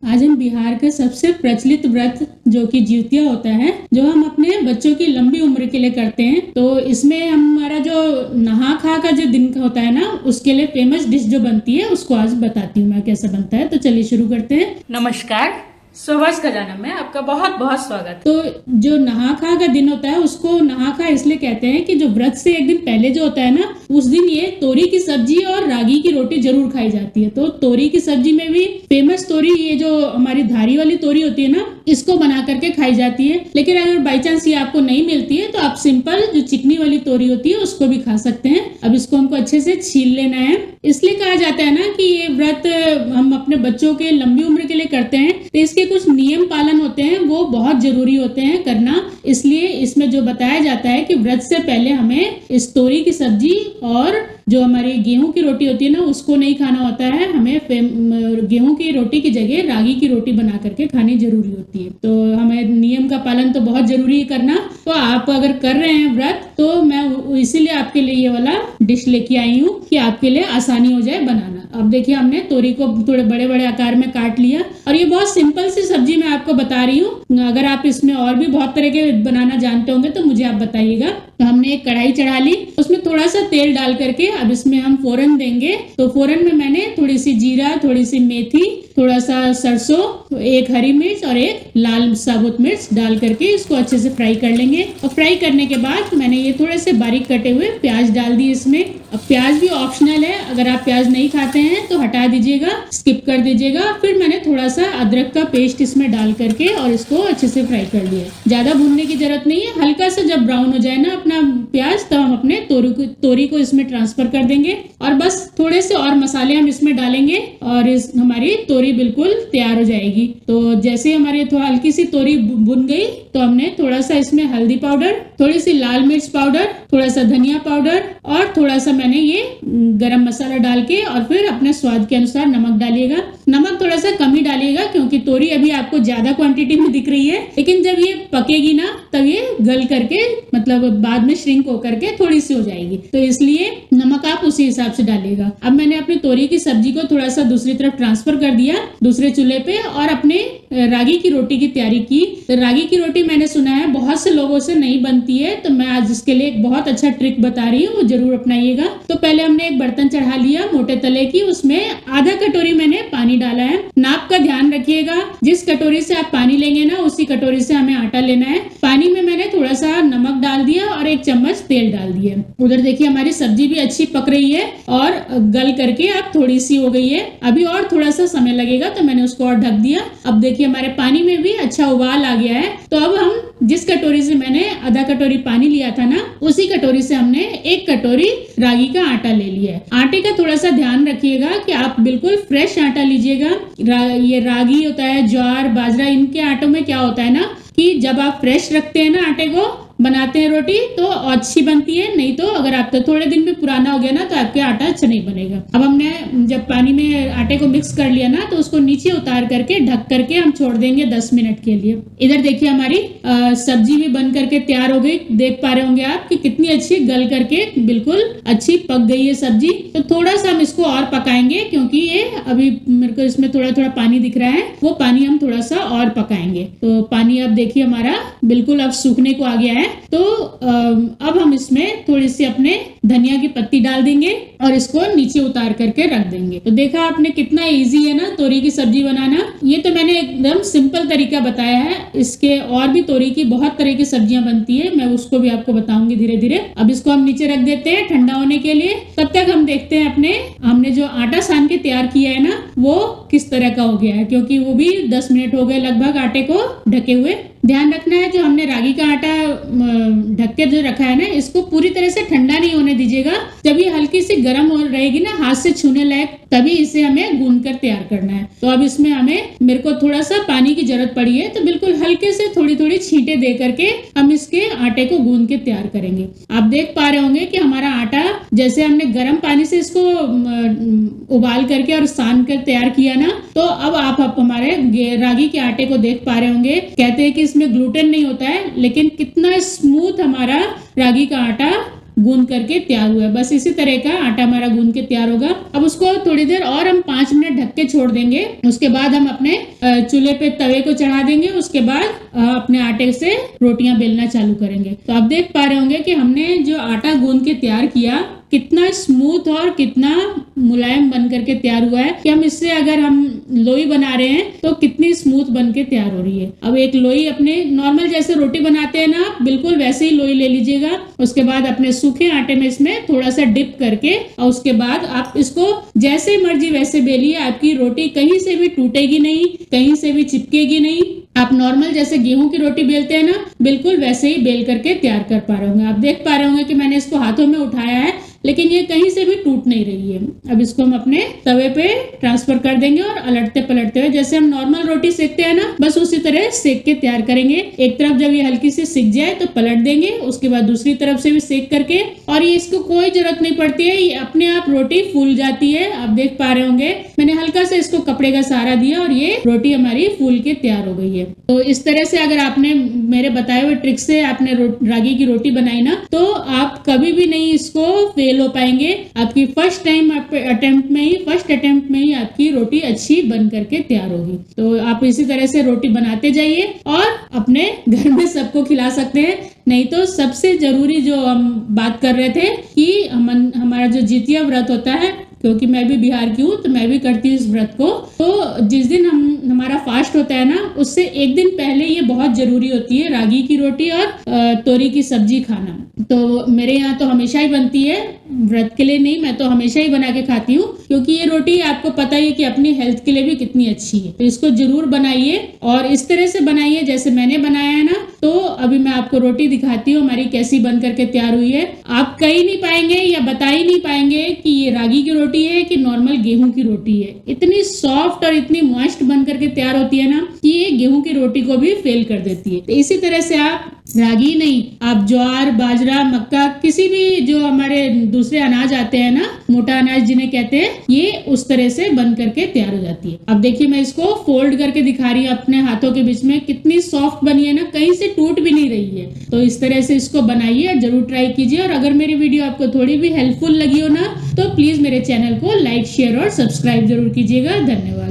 आज हम बिहार का सबसे प्रचलित व्रत जो कि जिउतिया होता है, जो हम अपने बच्चों की लंबी उम्र के लिए करते हैं। तो इसमें हमारा जो नहा खा का जो दिन का होता है ना, उसके लिए फेमस डिश जो बनती है उसको आज बताती हूँ मैं कैसे बनता है। तो चलिए शुरू करते हैं। नमस्कार, सुभाष खजाना में आपका बहुत बहुत स्वागत। तो जो नहा खा का दिन होता है उसको नहा खा इसलिए कहते हैं कि जो व्रत से एक दिन पहले जो होता है ना, उस दिन ये तोरी की सब्जी और रागी की रोटी जरूर खाई जाती है। तो तोरी की सब्जी में भी फेमस तोरी, ये जो हमारी धारी वाली तोरी होती है ना, इसको बना करके खाई जाती है। लेकिन अगर बाई चांस ये आपको नहीं मिलती है तो आप सिंपल जो चिकनी वाली तोरी होती है उसको भी खा सकते हैं। अब इसको हमको अच्छे से छील लेना है। इसलिए कहा जाता है ना कि ये व्रत हम अपने बच्चों के लंबी उम्र के लिए करते हैं, तो इसके कुछ नियम पालन होते हैं, वो बहुत जरूरी होते हैं करना। इसलिए इसमें जो बताया जाता है कि व्रत से पहले हमें इस तोरी की सब्जी और जो हमारी गेहूं की रोटी होती है ना, उसको नहीं खाना होता है। हमें गेहूं की रोटी की जगह रागी की रोटी बना करके खानी जरूरी होती है। तो हमें नियम का पालन तो बहुत जरूरी है करना। तो आप अगर कर रहे हैं व्रत, तो मैं इसीलिए आपके लिए ये वाला डिश लेके आई हूँ कि आपके लिए आसानी हो जाए बनाना। अब देखिए, हमने तोरी को थोड़े बड़े बड़े आकार में काट लिया और ये बहुत सिंपल सी सब्जी मैं आपको बता रही हूँ। अगर आप इसमें और भी बहुत तरह के बनाना जानते होंगे तो मुझे आप बताइएगा। तो हमने एक कढ़ाई चढ़ा ली, उसमें थोड़ा सा तेल डाल करके अब इसमें हम फोरन देंगे। तो फोरन में मैंने थोड़ी सी जीरा, थोड़ी सी मेथी, थोड़ा सा सरसों, एक हरी मिर्च और एक लाल साबुत मिर्च डाल करके इसको अच्छे से फ्राई कर लेंगे। और फ्राई करने के बाद मैंने ये थोड़े से बारीक कटे हुए प्याज डाल दिए इसमें। अब प्याज भी ऑप्शनल है, अगर आप प्याज नहीं खाते हैं तो हटा दीजिएगा, स्किप कर दीजिएगा। फिर मैंने थोड़ा सा अदरक का पेस्ट इसमें डाल करके और इसको अच्छे से फ्राई कर लिया। ज्यादा भूनने की जरूरत नहीं है, हल्का सा जब ब्राउन हो जाए ना अपना प्याज, तब हम अपने तोरी को इसमें ट्रांसफर कर देंगे और बस थोड़े से और मसाले हम इसमें डालेंगे और हमारी तोरी बिल्कुल तैयार हो जाएगी। तो जैसे हमारी हल्की सी तोरी भुन गई तो हमने थोड़ा सा इसमें हल्दी पाउडर, थोड़ी सी लाल मिर्च पाउडर, थोड़ा सा धनिया पाउडर और थोड़ा सा मैंने ये गरम मसाला डाल के, और फिर अपने स्वाद के अनुसार नमक डालिएगा। नमक थोड़ा सा कम ही डालिएगा क्योंकि तोरी अभी आपको ज्यादा क्वांटिटी में दिख रही है, लेकिन जब ये पकेगी ना तब ये गल करके, मतलब बाद में श्रिंक होकर के थोड़ी सी हो जाएगी। तो इसलिए नमक आप उसी हिसाब से डालिएगा। अब मैंने अपनी तोरी की सब्जी को थोड़ा सा दूसरी तरफ ट्रांसफर कर दिया, दूसरे चूल्हे पे, और अपने रागी की रोटी की तैयारी की। तो रागी की रोटी मैंने सुना है बहुत से लोगों से नहीं बनती है, तो मैं आज इसके लिए एक बहुत अच्छा ट्रिक बता रही हूँ, वो जरूर अपनाइएगा। तो पहले हमने एक बर्तन चढ़ा लिया मोटे तले की, उसमें आधा कटोरी मैंने पानी डाला है। नाप का ध्यान रखिएगा, जिस कटोरी से आप पानी लेंगे ना उसी कटोरी से हमें आटा लेना है। पानी में मैंने थोड़ा सा नमक डाल दिया और एक चम्मच तेल डाल दिया। उधर देखिए हमारी सब्जी भी अच्छी पक रही है और गल करके अब थोड़ी सी हो गई है। अभी और थोड़ा सा समय लगेगा तो मैंने उसको और ढक दिया। अब देखिए हमारे पानी में भी अच्छा उबाल आ गया है। तो अब हम जिस कटोरी से मैंने आधा कटोरी पानी लिया था ना, उसी कटोरी से हमने एक कटोरी रागी का आटा ले लिया है। आटे का थोड़ा सा ध्यान रखिएगा कि आप बिल्कुल फ्रेश आटा लीजिएगा। ये रागी होता है, ज्वार, बाजरा, इनके आटों में क्या होता है ना कि जब आप फ्रेश रखते हैं ना आटे को, बनाते हैं रोटी, तो अच्छी बनती है। नहीं तो अगर आप तो थोड़े दिन में पुराना हो गया ना तो आपके आटा अच्छा नहीं बनेगा। अब हमने जब पानी में आटे को मिक्स कर लिया ना, तो उसको नीचे उतार करके ढक करके हम छोड़ देंगे 10 मिनट के लिए। इधर देखिए हमारी सब्जी भी बन करके तैयार हो गई। देख पा रहे होंगे आप कि कितनी अच्छी गल करके बिल्कुल अच्छी पक गई है सब्जी। तो थोड़ा सा हम इसको और पकाएंगे क्योंकि ये अभी मेरे को इसमें थोड़ा थोड़ा पानी दिख रहा है, वो पानी हम थोड़ा सा और पकाएंगे। तो पानी अब देखिए हमारा बिल्कुल अब सूखने को आ गया है। तो अब हम इसमें थोड़ी सी अपने धनिया की पत्ती डाल देंगे और इसको नीचे उतार करके रख देंगे। तो देखा आपने कितना इजी है ना तोरी की सब्जी बनाना। ये तो मैंने एकदम सिंपल तरीका बताया है, इसके और भी तोरी की बहुत तरह की सब्जियां बनती है, मैं उसको भी आपको बताऊंगी धीरे धीरे। अब इसको हम नीचे रख देते हैं ठंडा होने के लिए। तब तक हम देखते हैं हमने जो आटा सान के तैयार किया है ना, वो किस तरह का हो गया है, क्योंकि वो भी 10 मिनट हो गए लगभग आटे को ढके हुए। ध्यान रखना है, जो हमने रागी का आटा ढक के जो रखा है ना, इसको पूरी तरह से ठंडा नहीं होने दीजिएगा। जब ये हल्की सी गर्म हो रहेगी ना, हाथ से छूने लायक, तभी इसे हमें गूंद कर तैयार करना है। तो अब इसमें मेरे को थोड़ा सा पानी की जरूरत पड़ी है, तो बिल्कुल हल्के से थोड़ी थोड़ी छींटे दे करके हम इसके आटे को गूंद के तैयार करेंगे। आप देख पा रहे होंगे कि हमारा आटा, जैसे हमने गर्म पानी से इसको उबाल करके और सान कर तैयार किया ना, तो अब आप हमारे रागी के आटे को देख पा रहे होंगे। कहते हैं कि इसमें ग्लूटेन नहीं होता है, लेकिन कितना स्मूथ हमारा रागी का आटा गूंद करके तैयार हुआ है। बस इसी तरह का आटा हमारा गूंद के तैयार होगा। अब उसको थोड़ी देर और हम 5 मिनट ढक के छोड़ देंगे। उसके बाद हम अपने चूल्हे पे तवे को चढ़ा देंगे। उसके बाद अपने आटे से रोटियां बेलना चालू करेंगे। तो आप देख पा रहे होंगे कि हमने जो आटा गूंद के तैयार किया कितना स्मूथ और कितना मुलायम बन करके तैयार हुआ है कि हम इससे अगर हम लोई बना रहे हैं तो कितनी स्मूथ बन के तैयार हो रही है। अब एक लोई अपने नॉर्मल जैसे रोटी बनाते हैं ना, बिल्कुल वैसे ही लोई ले लीजिएगा। उसके बाद अपने सूखे आटे में इसमें थोड़ा सा डिप करके और उसके बाद आप इसको जैसे मर्जी वैसे बेलिए। आपकी रोटी कहीं से भी टूटेगी नहीं, कहीं से भी चिपकेगी नहीं। आप नॉर्मल जैसे गेहूं की रोटी बेलते हैं ना, बिल्कुल वैसे ही बेल करके तैयार कर पा रहे होंगे। आप देख पा रहे होंगे कि मैंने इसको हाथों में उठाया है लेकिन ये कहीं से भी टूट नहीं रही है। अब इसको हम अपने तवे पे ट्रांसफर कर देंगे और अलटते पलटते हुए जैसे हम नॉर्मल रोटी सेकते हैं ना, बस उसी तरह सेक के तैयार करेंगे। एक तरफ जब ये हल्की सी सिक जाए तो पलट देंगे। उसके बाद दूसरी तरफ से भी सेक करके, और ये इसको कोई जरूरत नहीं पड़ती है, ये अपने आप रोटी फूल जाती है। आप देख पा रहे होंगे मैंने हल्का से इसको कपड़े का सहारा दिया और ये रोटी हमारी फूल के तैयार हो गई है। तो इस तरह से अगर आपने मेरे बताए हुए ट्रिक से आपने रागी की रोटी बनाई ना, तो आप कभी भी नहीं इसको फेल हो पाएंगे। आपकी फर्स्ट अटेम्प्ट में ही आपकी रोटी अच्छी बन करके तैयार होगी। तो आप इसी तरह से रोटी बनाते जाइए और अपने घर में सबको खिला सकते हैं। नहीं तो सबसे जरूरी जो हम बात कर रहे थे कि हमारा जो जितिया व्रत होता है, क्योंकि मैं भी बिहार की हूँ तो मैं भी करती हूँ इस व्रत को। तो जिस दिन हमारा फास्ट होता है ना, उससे एक दिन पहले ये बहुत जरूरी होती है रागी की रोटी और तोरी की सब्जी खाना। तो मेरे यहाँ तो हमेशा ही बनती है, व्रत के लिए नहीं, मैं तो हमेशा ही बना के खाती हूँ, क्योंकि ये रोटी आपको पता ही है कि अपनी हेल्थ के लिए भी कितनी अच्छी है। तो इसको जरूर बनाइए और इस तरह से बनाइए जैसे मैंने बनाया है ना। तो अभी मैं आपको रोटी दिखाती हूँ हमारी कैसी बन करके तैयार हुई है। आप कहीं नहीं पाएंगे या बता ही नहीं पाएंगे कि ये रागी की रोटी है कि नॉर्मल गेहूं की रोटी है। इतनी सॉफ्ट और इतनी मॉइस्ट बन करके तैयार होती है ना कि ये गेहूं की रोटी को भी फेल कर देती है। तो इसी तरह से आप रागी नहीं, आप ज्वार, बाजरा, मक्का, किसी भी जो हमारे दूसरे अनाज आते हैं ना, मोटा अनाज जिन्हें कहते हैं, ये उस तरह से बन करके तैयार हो जाती है। अब देखिए मैं इसको फोल्ड करके दिखा रही हूँ अपने हाथों के बीच में, कितनी सॉफ्ट बनी है ना, कहीं से टूट भी नहीं रही है। तो इस तरह से इसको बनाइए और जरूर ट्राई कीजिए। और अगर मेरी वीडियो आपको थोड़ी भी हेल्पफुल लगी हो ना, तो प्लीज मेरे चैनल को लाइक, शेयर और सब्सक्राइब जरूर कीजिएगा। धन्यवाद।